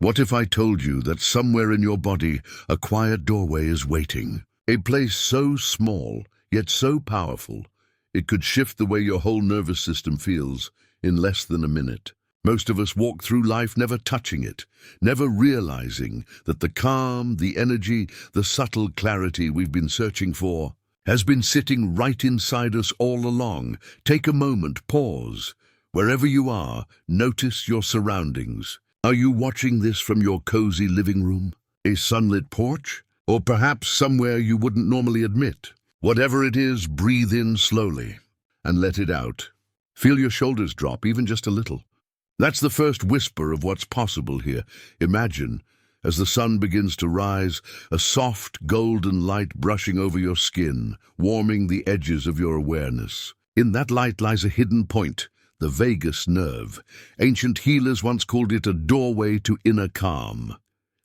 What if I told you that somewhere in your body a quiet doorway is waiting? A place so small, yet so powerful, it could shift the way your whole nervous system feels in less than a minute. Most of us walk through life never touching it, never realizing that the calm, the energy, the subtle clarity we've been searching for has been sitting right inside us all along. Take a moment, pause. Wherever you are, notice your surroundings. Are you watching this from your cozy living room, a sunlit porch, or perhaps somewhere you wouldn't normally admit? Whatever it is, breathe in slowly and let it out. Feel your shoulders drop, even just a little. That's the first whisper of what's possible here. Imagine, as the sun begins to rise, a soft golden light brushing over your skin, warming the edges of your awareness. In that light lies a hidden point, the vagus nerve. Ancient healers once called it a doorway to inner calm.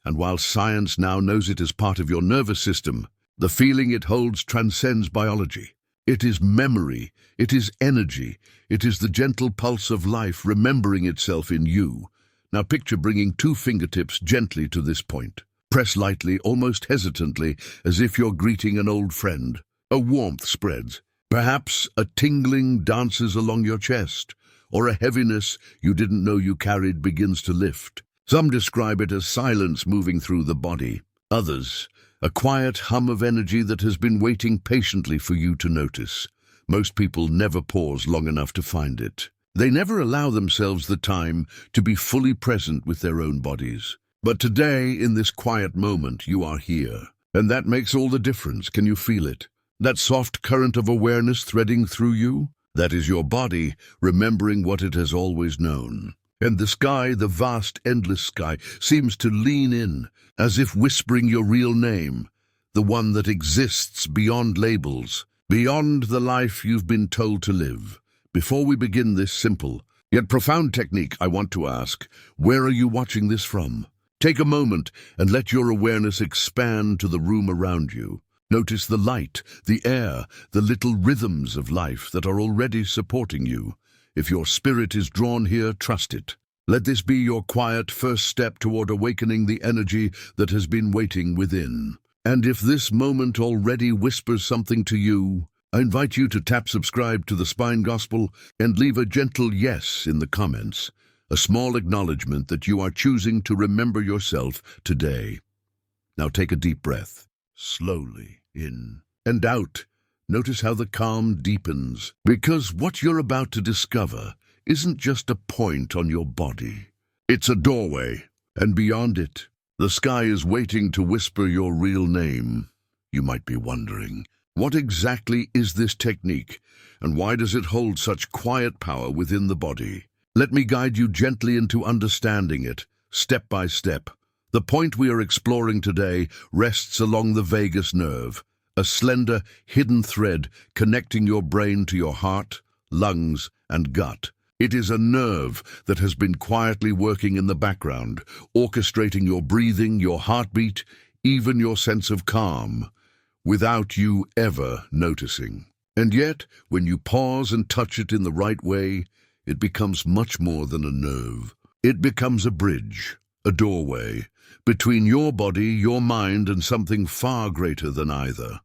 And while science now knows it as part of your nervous system, the feeling it holds transcends biology. It is memory, it is energy, it is the gentle pulse of life remembering itself in you. Now picture bringing two fingertips gently to this point. Press lightly, almost hesitantly, as if you're greeting an old friend. A warmth spreads. Perhaps a tingling dances along your chest, or a heaviness you didn't know you carried begins to lift. Some describe it as silence moving through the body. Others, a quiet hum of energy that has been waiting patiently for you to notice. Most people never pause long enough to find it. They never allow themselves the time to be fully present with their own bodies. But today, in this quiet moment, you are here. And that makes all the difference. Can you feel it? That soft current of awareness threading through you? That is your body remembering what it has always known. And the sky, the vast, endless sky, seems to lean in, as if whispering your real name, the one that exists beyond labels, beyond the life you've been told to live. Before we begin this simple, yet profound technique, I want to ask, where are you watching this from? Take a moment and let your awareness expand to the room around you. Notice the light, the air, the little rhythms of life that are already supporting you. If your spirit is drawn here, trust it. Let this be your quiet first step toward awakening the energy that has been waiting within. And if this moment already whispers something to you, I invite you to tap subscribe to the Spine Gospel and leave a gentle yes in the comments, a small acknowledgement that you are choosing to remember yourself today. Now take a deep breath, slowly in and out. Notice how the calm deepens, because what you're about to discover isn't just a point on your body. It's a doorway, and beyond it, the sky is waiting to whisper your real name. You might be wondering, what exactly is this technique, and why does it hold such quiet power within the body? Let me guide you gently into understanding it, step by step. The point we are exploring today rests along the vagus nerve, a slender, hidden thread connecting your brain to your heart, lungs, and gut. It is a nerve that has been quietly working in the background, orchestrating your breathing, your heartbeat, even your sense of calm, without you ever noticing. And yet, when you pause and touch it in the right way, it becomes much more than a nerve. It becomes a bridge, a doorway, between your body, your mind, and something far greater than either.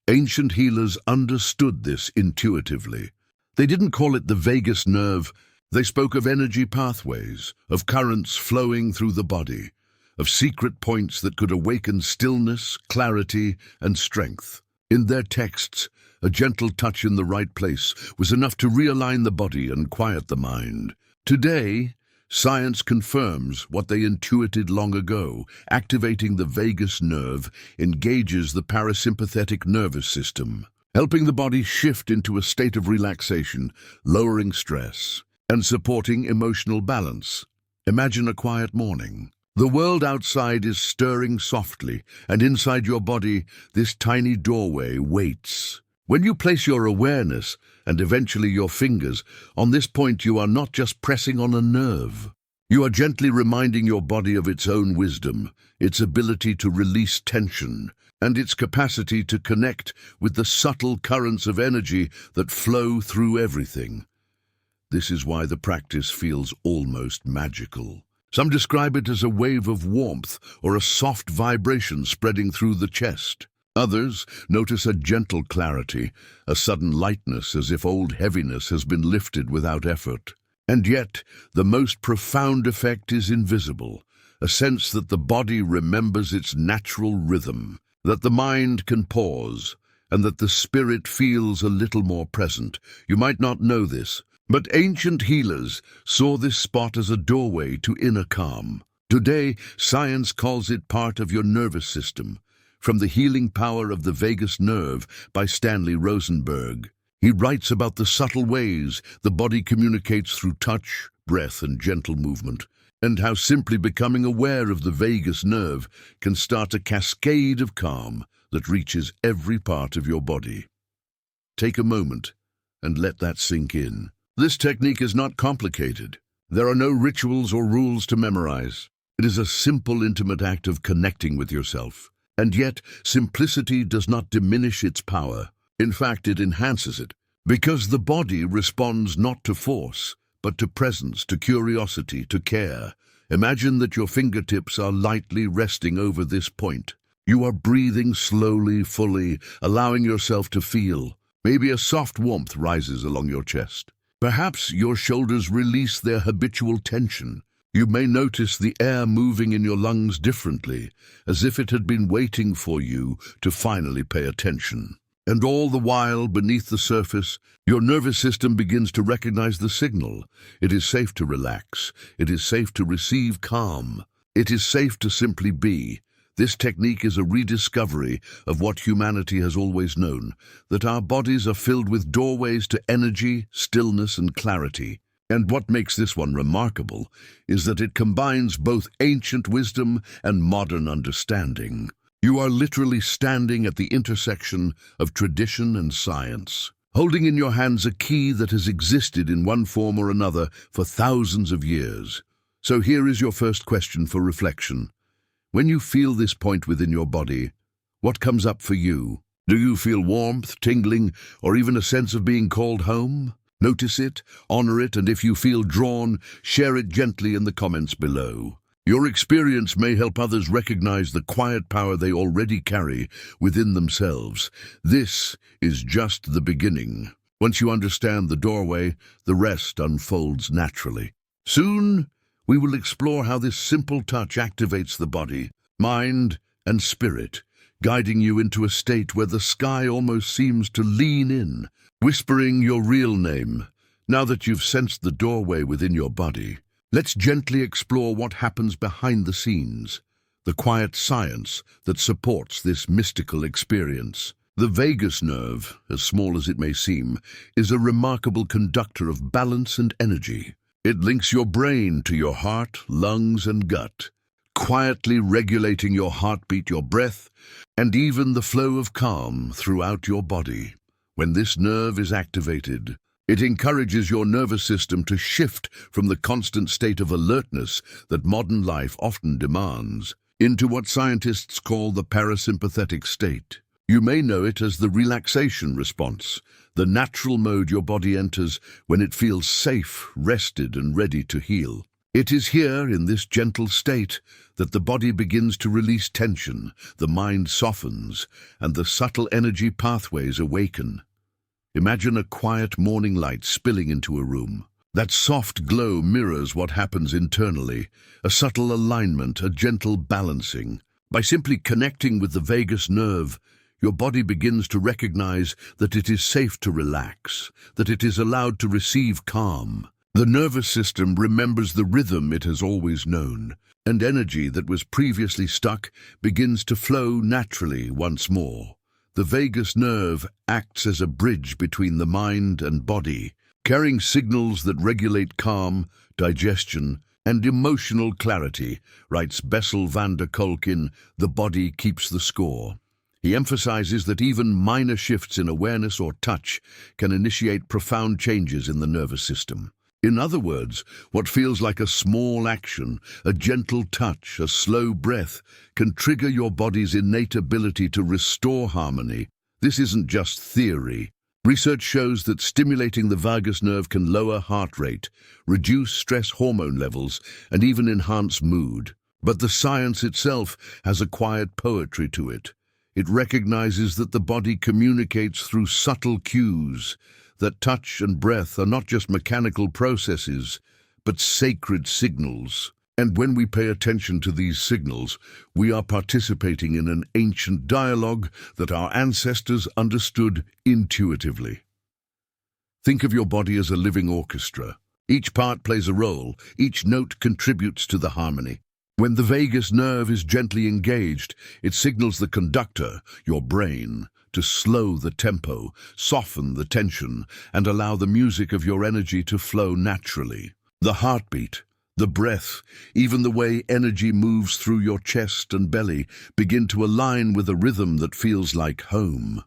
Ancient healers understood this intuitively. They didn't call it the vagus nerve. They spoke of energy pathways, of currents flowing through the body, of secret points that could awaken stillness, clarity, and strength. In their texts, a gentle touch in the right place was enough to realign the body and quiet the mind. Today, science confirms what they intuited long ago. Activating the vagus nerve engages the parasympathetic nervous system, helping the body shift into a state of relaxation, lowering stress, and supporting emotional balance. Imagine a quiet morning. The world outside is stirring softly, and inside your body, this tiny doorway waits. When you place your awareness, and eventually your fingers, on this point, you are not just pressing on a nerve. You are gently reminding your body of its own wisdom, its ability to release tension, and its capacity to connect with the subtle currents of energy that flow through everything. This is why the practice feels almost magical. Some describe it as a wave of warmth or a soft vibration spreading through the chest. Others notice a gentle clarity, a sudden lightness as if old heaviness has been lifted without effort. And yet, the most profound effect is invisible, a sense that the body remembers its natural rhythm, that the mind can pause, and that the spirit feels a little more present. You might not know this, but ancient healers saw this spot as a doorway to inner calm. Today, science calls it part of your nervous system. From The Healing Power of the Vagus Nerve by Stanley Rosenberg. He writes about the subtle ways the body communicates through touch, breath, and gentle movement, and how simply becoming aware of the vagus nerve can start a cascade of calm that reaches every part of your body. Take a moment and let that sink in. This technique is not complicated. There are no rituals or rules to memorize. It is a simple, intimate act of connecting with yourself. And yet, simplicity does not diminish its power. In fact, it enhances it. Because the body responds not to force, but to presence, to curiosity, to care. Imagine that your fingertips are lightly resting over this point. You are breathing slowly, fully, allowing yourself to feel. Maybe a soft warmth rises along your chest. Perhaps your shoulders release their habitual tension. You may notice the air moving in your lungs differently, as if it had been waiting for you to finally pay attention. And all the while, beneath the surface, your nervous system begins to recognize the signal. It is safe to relax. It is safe to receive calm. It is safe to simply be. This technique is a rediscovery of what humanity has always known, that our bodies are filled with doorways to energy, stillness, and clarity. And what makes this one remarkable is that it combines both ancient wisdom and modern understanding. You are literally standing at the intersection of tradition and science, holding in your hands a key that has existed in one form or another for thousands of years. So here is your first question for reflection. When you feel this point within your body, what comes up for you? Do you feel warmth, tingling, or even a sense of being called home? Notice it, honor it, and if you feel drawn, share it gently in the comments below. Your experience may help others recognize the quiet power they already carry within themselves. This is just the beginning. Once you understand the doorway, the rest unfolds naturally. Soon, we will explore how this simple touch activates the body, mind, and spirit, guiding you into a state where the sky almost seems to lean in, whispering your real name. Now that you've sensed the doorway within your body, let's gently explore what happens behind the scenes, the quiet science that supports this mystical experience. The vagus nerve, as small as it may seem, is a remarkable conductor of balance and energy. It links your brain to your heart, lungs, and gut, quietly regulating your heartbeat, your breath, and even the flow of calm throughout your body. When this nerve is activated, it encourages your nervous system to shift from the constant state of alertness that modern life often demands into what scientists call the parasympathetic state. You may know it as the relaxation response, the natural mode your body enters when it feels safe, rested, and ready to heal. It is here, in this gentle state, that the body begins to release tension, the mind softens, and the subtle energy pathways awaken. Imagine a quiet morning light spilling into a room. That soft glow mirrors what happens internally, a subtle alignment, a gentle balancing. By simply connecting with the vagus nerve, your body begins to recognize that it is safe to relax, that it is allowed to receive calm. The nervous system remembers the rhythm it has always known, and energy that was previously stuck begins to flow naturally once more. The vagus nerve acts as a bridge between the mind and body, carrying signals that regulate calm, digestion, and emotional clarity, writes Bessel van der Kolk in The Body Keeps the Score. He emphasizes that even minor shifts in awareness or touch can initiate profound changes in the nervous system. In other words, what feels like a small action, a gentle touch, a slow breath, can trigger your body's innate ability to restore harmony. This isn't just theory. Research shows that stimulating the vagus nerve can lower heart rate, reduce stress hormone levels, and even enhance mood. But the science itself has a quiet poetry to it. It recognizes that the body communicates through subtle cues, that touch and breath are not just mechanical processes, but sacred signals. And when we pay attention to these signals, we are participating in an ancient dialogue that our ancestors understood intuitively. Think of your body as a living orchestra. Each part plays a role, each note contributes to the harmony. When the vagus nerve is gently engaged, it signals the conductor, your brain, to slow the tempo, soften the tension, and allow the music of your energy to flow naturally. The heartbeat, the breath, even the way energy moves through your chest and belly begin to align with a rhythm that feels like home.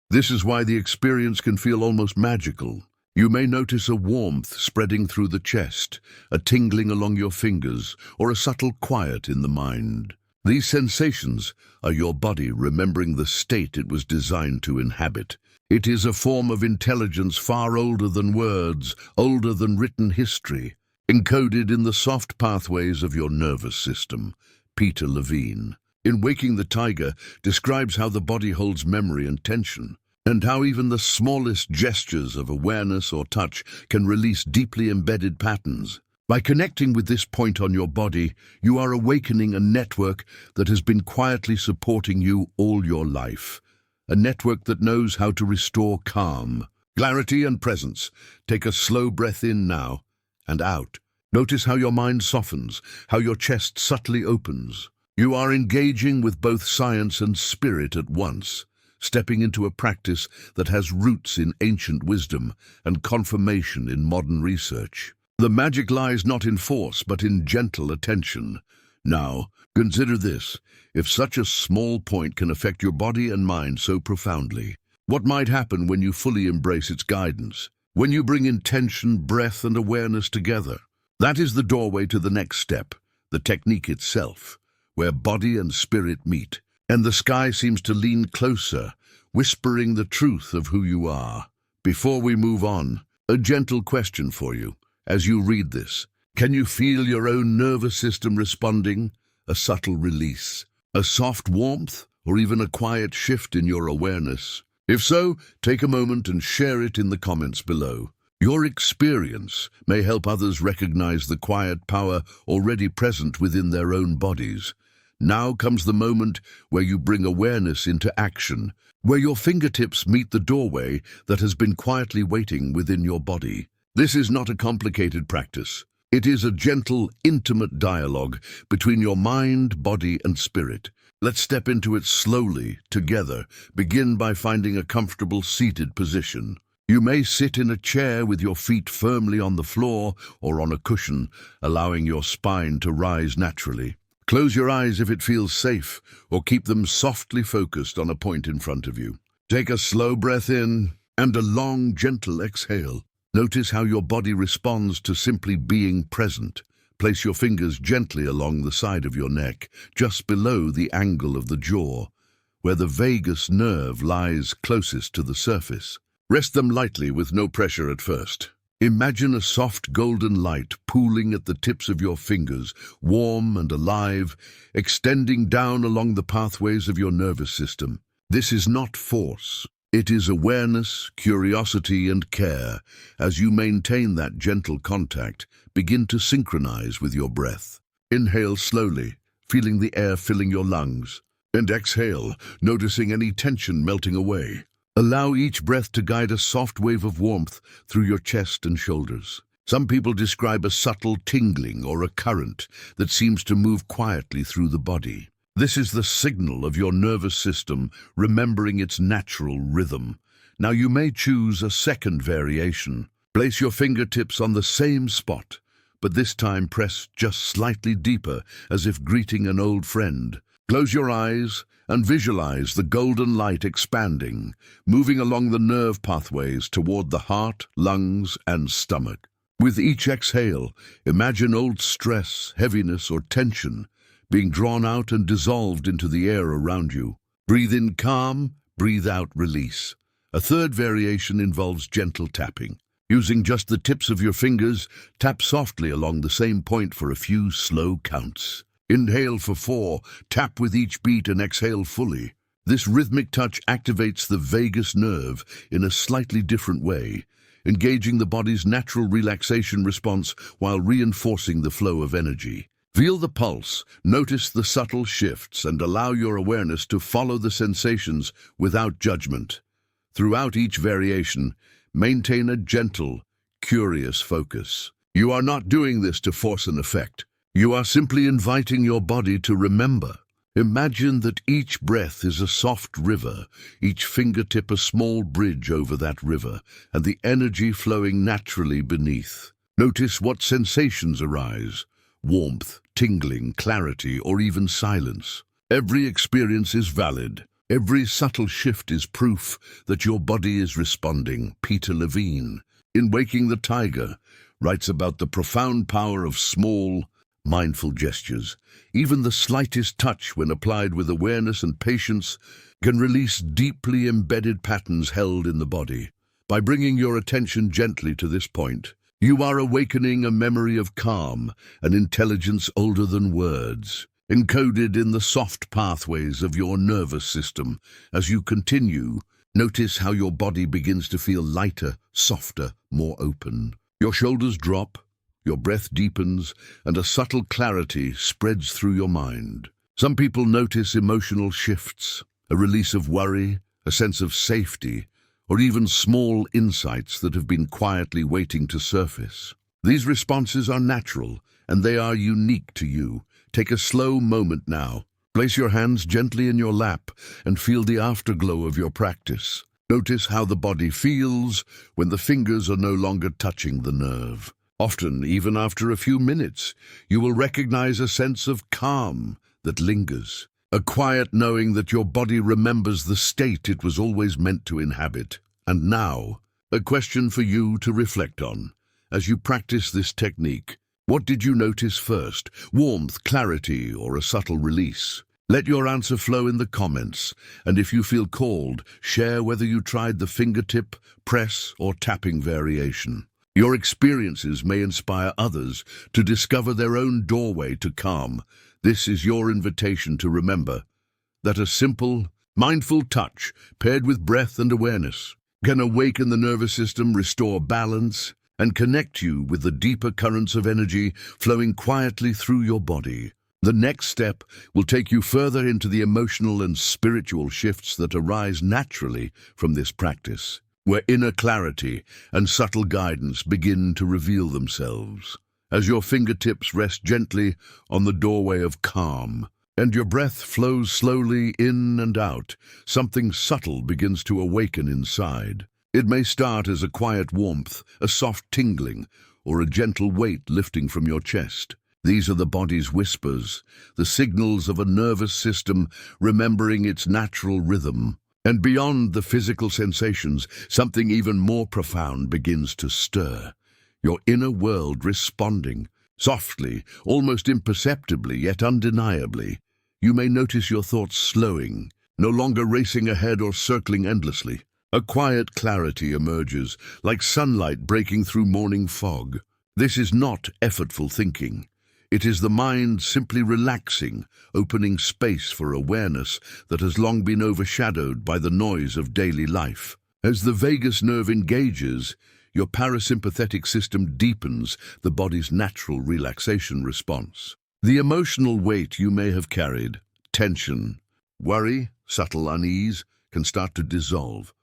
This is why the experience can feel almost magical. You may notice a warmth spreading through the chest, a tingling along your fingers, or a subtle quiet in the mind. These sensations are your body remembering the state it was designed to inhabit. It is a form of intelligence far older than words, older than written history, encoded in the soft pathways of your nervous system. Peter Levine, in Waking the Tiger, describes how the body holds memory and tension, and how even the smallest gestures of awareness or touch can release deeply embedded patterns. By connecting with this point on your body, you are awakening a network that has been quietly supporting you all your life. A network that knows how to restore calm, clarity, and presence. Take a slow breath in now and out. Notice how your mind softens, how your chest subtly opens. You are engaging with both science and spirit at once, stepping into a practice that has roots in ancient wisdom and confirmation in modern research. The magic lies not in force, but in gentle attention. Now, consider this. If such a small point can affect your body and mind so profoundly, what might happen when you fully embrace its guidance? When you bring intention, breath, and awareness together? That is the doorway to the next step, the technique itself, where body and spirit meet. And the sky seems to lean closer, whispering the truth of who you are. Before we move on, a gentle question for you. As you read this, can you feel your own nervous system responding? A subtle release, a soft warmth, or even a quiet shift in your awareness? If so, take a moment and share it in the comments below. Your experience may help others recognize the quiet power already present within their own bodies. Now comes the moment where you bring awareness into action, where your fingertips meet the doorway that has been quietly waiting within your body. This is not a complicated practice. It is a gentle, intimate dialogue between your mind, body, and spirit. Let's step into it slowly, together. Begin by finding a comfortable seated position. You may sit in a chair with your feet firmly on the floor or on a cushion, allowing your spine to rise naturally. Close your eyes if it feels safe, or keep them softly focused on a point in front of you. Take a slow breath in and a long, gentle exhale. Notice how your body responds to simply being present. Place your fingers gently along the side of your neck, just below the angle of the jaw, where the vagus nerve lies closest to the surface. Rest them lightly with no pressure at first. Imagine a soft golden light pooling at the tips of your fingers, warm and alive, extending down along the pathways of your nervous system. This is not force. It is awareness, curiosity, and care. As you maintain that gentle contact, begin to synchronize with your breath. Inhale slowly, feeling the air filling your lungs, and exhale, noticing any tension melting away. Allow each breath to guide a soft wave of warmth through your chest and shoulders. Some people describe a subtle tingling or a current that seems to move quietly through the body. This is the signal of your nervous system remembering its natural rhythm. Now you may choose a second variation. Place your fingertips on the same spot, but this time press just slightly deeper, as if greeting an old friend. Close your eyes and visualize the golden light expanding, moving along the nerve pathways toward the heart, lungs, and stomach. With each exhale, imagine old stress, heaviness, or tension being drawn out and dissolved into the air around you. Breathe in calm, breathe out release. A third variation involves gentle tapping. Using just the tips of your fingers, tap softly along the same point for a few slow counts. Inhale for 4, tap with each beat and exhale fully. This rhythmic touch activates the vagus nerve in a slightly different way, engaging the body's natural relaxation response while reinforcing the flow of energy. Feel the pulse, notice the subtle shifts, and allow your awareness to follow the sensations without judgment. Throughout each variation, maintain a gentle, curious focus. You are not doing this to force an effect. You are simply inviting your body to remember. Imagine that each breath is a soft river, each fingertip a small bridge over that river, and the energy flowing naturally beneath. Notice what sensations arise: warmth, tingling, clarity, or even silence. Every experience is valid. Every subtle shift is proof that your body is responding. Peter Levine, in Waking the Tiger, writes about the profound power of small, mindful gestures. Even the slightest touch, when applied with awareness and patience, can release deeply embedded patterns held in the body. By bringing your attention gently to this point, you are awakening a memory of calm, an intelligence older than words, encoded in the soft pathways of your nervous system. As you continue, notice how your body begins to feel lighter, softer, more open. Your shoulders drop, your breath deepens, and a subtle clarity spreads through your mind. Some people notice emotional shifts, a release of worry, a sense of safety, or even small insights that have been quietly waiting to surface. These responses are natural, and they are unique to you. Take a slow moment now. Place your hands gently in your lap and feel the afterglow of your practice. Notice how the body feels when the fingers are no longer touching the nerve. Often, even after a few minutes, you will recognize a sense of calm that lingers, a quiet knowing that your body remembers the state it was always meant to inhabit. And now, a question for you to reflect on. As you practice this technique, what did you notice first? Warmth, clarity, or a subtle release? Let your answer flow in the comments, and if you feel called, share whether you tried the fingertip, press, or tapping variation. Your experiences may inspire others to discover their own doorway to calm. This is your invitation to remember that a simple, mindful touch paired with breath and awareness can awaken the nervous system, restore balance, and connect you with the deeper currents of energy flowing quietly through your body. The next step will take you further into the emotional and spiritual shifts that arise naturally from this practice, where inner clarity and subtle guidance begin to reveal themselves. As your fingertips rest gently on the doorway of calm, and your breath flows slowly in and out, something subtle begins to awaken inside. It may start as a quiet warmth, a soft tingling, or a gentle weight lifting from your chest. These are the body's whispers, the signals of a nervous system remembering its natural rhythm. And beyond the physical sensations, something even more profound begins to stir. Your inner world responding, softly, almost imperceptibly, yet undeniably. You may notice your thoughts slowing, no longer racing ahead or circling endlessly. A quiet clarity emerges, like sunlight breaking through morning fog. This is not effortful thinking. It is the mind simply relaxing, opening space for awareness that has long been overshadowed by the noise of daily life. As the vagus nerve engages, your parasympathetic system deepens, the body's natural relaxation response. The emotional weight you may have carried, tension, worry, subtle unease, can start to dissolve,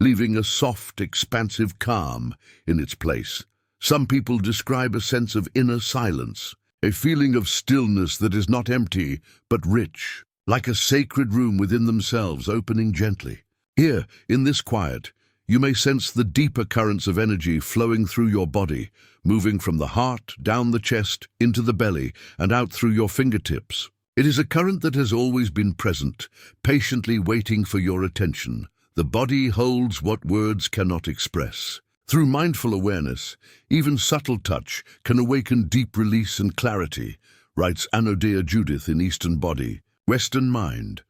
leaving a soft, expansive calm in its place. Some people describe a sense of inner silence, a feeling of stillness that is not empty, but rich, like a sacred room within themselves opening gently. Here, in this quiet, you may sense the deeper currents of energy flowing through your body, moving from the heart, down the chest, into the belly, and out through your fingertips. It is a current that has always been present, patiently waiting for your attention. The body holds what words cannot express. Through mindful awareness, even subtle touch can awaken deep release and clarity, writes Anodea Judith in Eastern Body, Western Mind.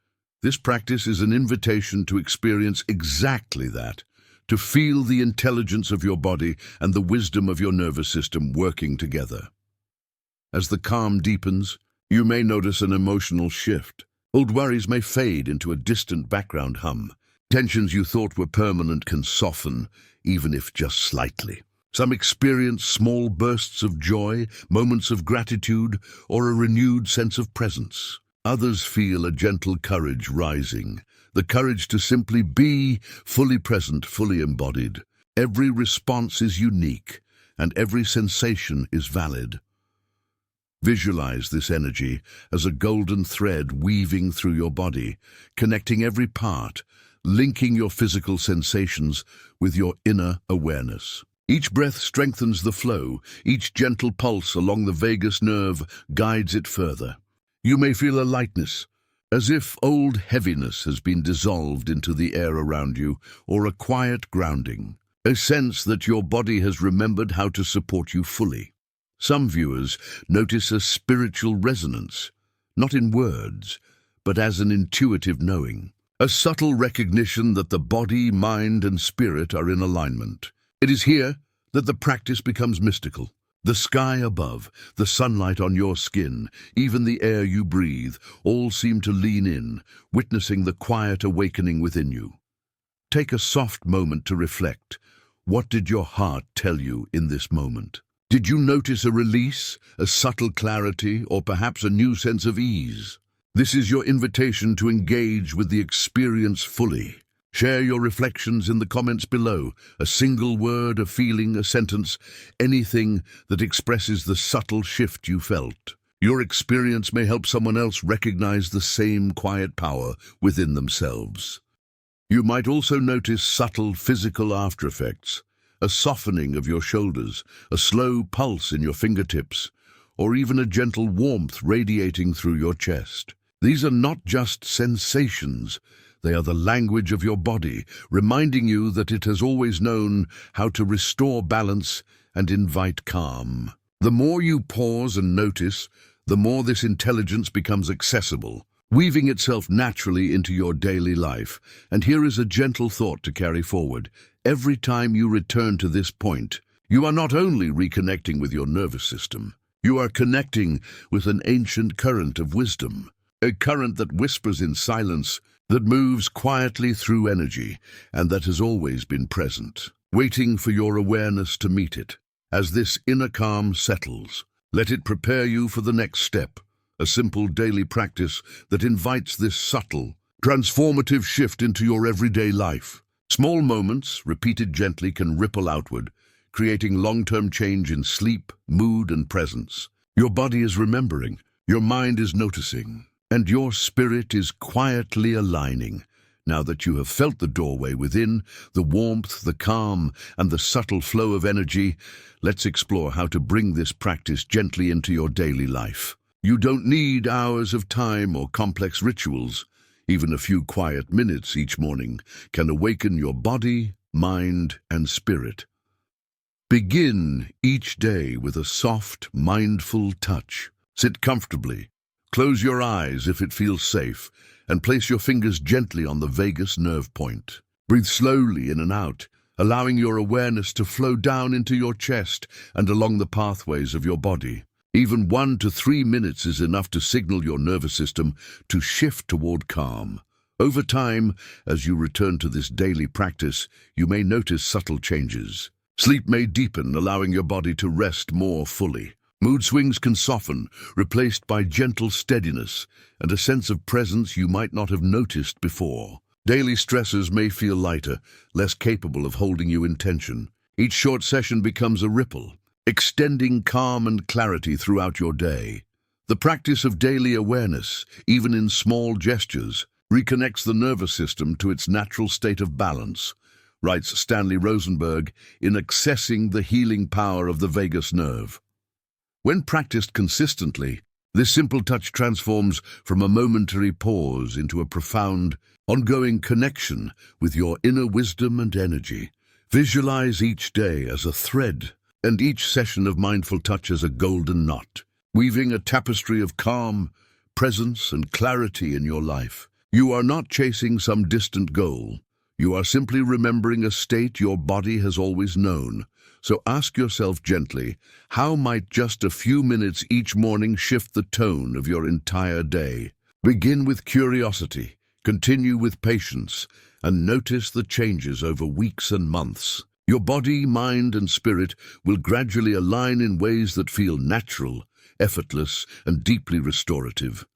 This practice is an invitation to experience exactly that, to feel the intelligence of your body and the wisdom of your nervous system working together. As the calm deepens, you may notice an emotional shift. Old worries may fade into a distant background hum. Tensions you thought were permanent can soften, even if just slightly. Some experience small bursts of joy, moments of gratitude, or a renewed sense of presence. Others feel a gentle courage rising, the courage to simply be, fully present, fully embodied. Every response is unique, and every sensation is valid. Visualize this energy as a golden thread weaving through your body, connecting every part, linking your physical sensations with your inner awareness. Each breath strengthens the flow, each gentle pulse along the vagus nerve guides it further. You may feel a lightness, as if old heaviness has been dissolved into the air around you, or a quiet grounding, a sense that your body has remembered how to support you fully. Some viewers notice a spiritual resonance, not in words, but as an intuitive knowing, a subtle recognition that the body, mind, and spirit are in alignment. It is here that the practice becomes mystical. The sky above, the sunlight on your skin, even the air you breathe, all seem to lean in, witnessing the quiet awakening within you. Take a soft moment to reflect. What did your heart tell you in this moment? Did you notice a release, a subtle clarity, or perhaps a new sense of ease? This is your invitation to engage with the experience fully. Share your reflections in the comments below. A single word, a feeling, a sentence, anything that expresses the subtle shift you felt. Your experience may help someone else recognize the same quiet power within themselves. You might also notice subtle physical aftereffects, a softening of your shoulders, a slow pulse in your fingertips, or even a gentle warmth radiating through your chest. These are not just sensations. They are the language of your body, reminding you that it has always known how to restore balance and invite calm. The more you pause and notice, the more this intelligence becomes accessible, weaving itself naturally into your daily life. And here is a gentle thought to carry forward. Every time you return to this point, you are not only reconnecting with your nervous system, you are connecting with an ancient current of wisdom, a current that whispers in silence, that moves quietly through energy, and that has always been present, waiting for your awareness to meet it. As this inner calm settles, let it prepare you for the next step, a simple daily practice that invites this subtle, transformative shift into your everyday life. Small moments, repeated gently, can ripple outward, creating long-term change in sleep, mood, and presence. Your body is remembering, your mind is noticing, and your spirit is quietly aligning. Now that you have felt the doorway within, the warmth, the calm, and the subtle flow of energy, let's explore how to bring this practice gently into your daily life. You don't need hours of time or complex rituals. Even a few quiet minutes each morning can awaken your body, mind, and spirit. Begin each day with a soft, mindful touch. Sit comfortably. Close your eyes if it feels safe, and place your fingers gently on the vagus nerve point. Breathe slowly in and out, allowing your awareness to flow down into your chest and along the pathways of your body. Even 1 to 3 minutes is enough to signal your nervous system to shift toward calm. Over time, as you return to this daily practice, you may notice subtle changes. Sleep may deepen, allowing your body to rest more fully. Mood swings can soften, replaced by gentle steadiness and a sense of presence you might not have noticed before. Daily stressors may feel lighter, less capable of holding you in tension. Each short session becomes a ripple, extending calm and clarity throughout your day. The practice of daily awareness, even in small gestures, reconnects the nervous system to its natural state of balance, writes Stanley Rosenberg in Accessing the Healing Power of the Vagus Nerve. When practiced consistently, this simple touch transforms from a momentary pause into a profound, ongoing connection with your inner wisdom and energy. Visualize each day as a thread, and each session of mindful touch as a golden knot, weaving a tapestry of calm, presence, and clarity in your life. You are not chasing some distant goal. You are simply remembering a state your body has always known. So ask yourself gently, how might just a few minutes each morning shift the tone of your entire day? Begin with curiosity, continue with patience, and notice the changes over weeks and months. Your body, mind, and spirit will gradually align in ways that feel natural, effortless, and deeply restorative.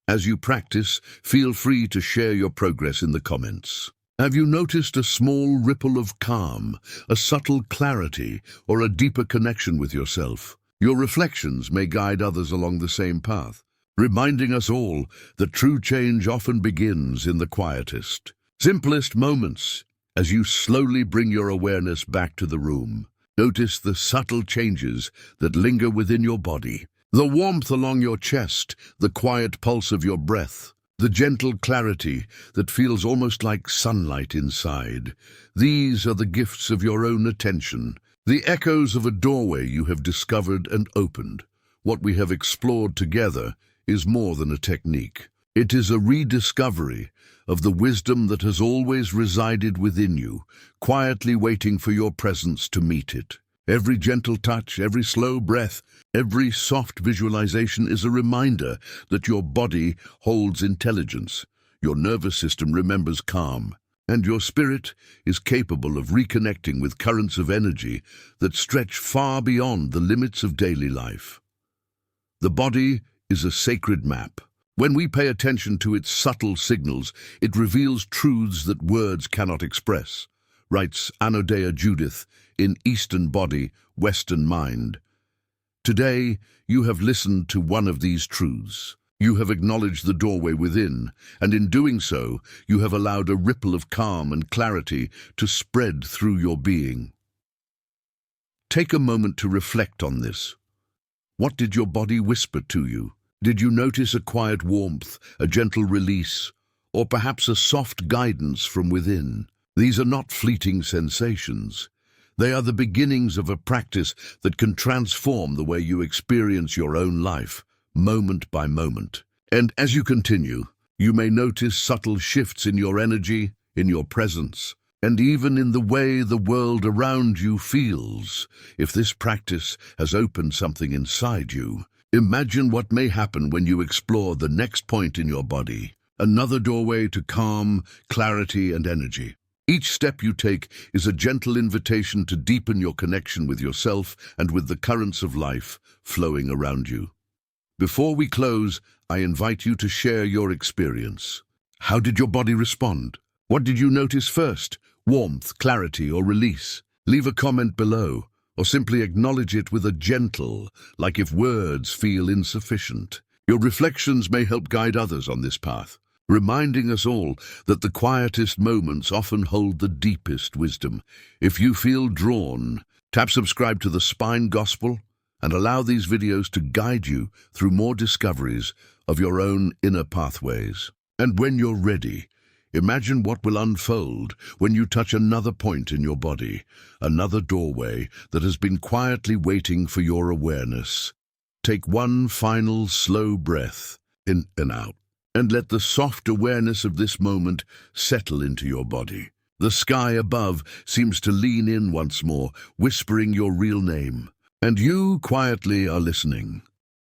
As you practice, feel free to share your progress in the comments. Have you noticed a small ripple of calm, a subtle clarity, or a deeper connection with yourself? Your reflections may guide others along the same path, reminding us all that true change often begins in the quietest, simplest moments. As you slowly bring your awareness back to the room, notice the subtle changes that linger within your body. The warmth along your chest, the quiet pulse of your breath, the gentle clarity that feels almost like sunlight inside. These are the gifts of your own attention, the echoes of a doorway you have discovered and opened. What we have explored together is more than a technique. It is a rediscovery of the wisdom that has always resided within you, quietly waiting for your presence to meet it. Every gentle touch, every slow breath, every soft visualization is a reminder that your body holds intelligence, your nervous system remembers calm, and your spirit is capable of reconnecting with currents of energy that stretch far beyond the limits of daily life. The body is a sacred map. When we pay attention to its subtle signals, it reveals truths that words cannot express, writes Anodea Judith in Eastern Body, Western Mind. Today, you have listened to one of these truths. You have acknowledged the doorway within, and in doing so, you have allowed a ripple of calm and clarity to spread through your being. Take a moment to reflect on this. What did your body whisper to you? Did you notice a quiet warmth, a gentle release, or perhaps a soft guidance from within? These are not fleeting sensations. They are the beginnings of a practice that can transform the way you experience your own life, moment by moment. And as you continue, you may notice subtle shifts in your energy, in your presence, and even in the way the world around you feels. If this practice has opened something inside you, imagine what may happen when you explore the next point in your body, another doorway to calm, clarity, and energy. Each step you take is a gentle invitation to deepen your connection with yourself and with the currents of life flowing around you. Before we close, I invite you to share your experience. How did your body respond? What did you notice first? Warmth, clarity, or release? Leave a comment below, or simply acknowledge it with a gentle, like if words feel insufficient. Your reflections may help guide others on this path, reminding us all that the quietest moments often hold the deepest wisdom. If you feel drawn, tap subscribe to the Spine Gospel and allow these videos to guide you through more discoveries of your own inner pathways. And when you're ready, imagine what will unfold when you touch another point in your body, another doorway that has been quietly waiting for your awareness. Take one final slow breath in and out, and let the soft awareness of this moment settle into your body. The sky above seems to lean in once more, whispering your real name, and you quietly are listening.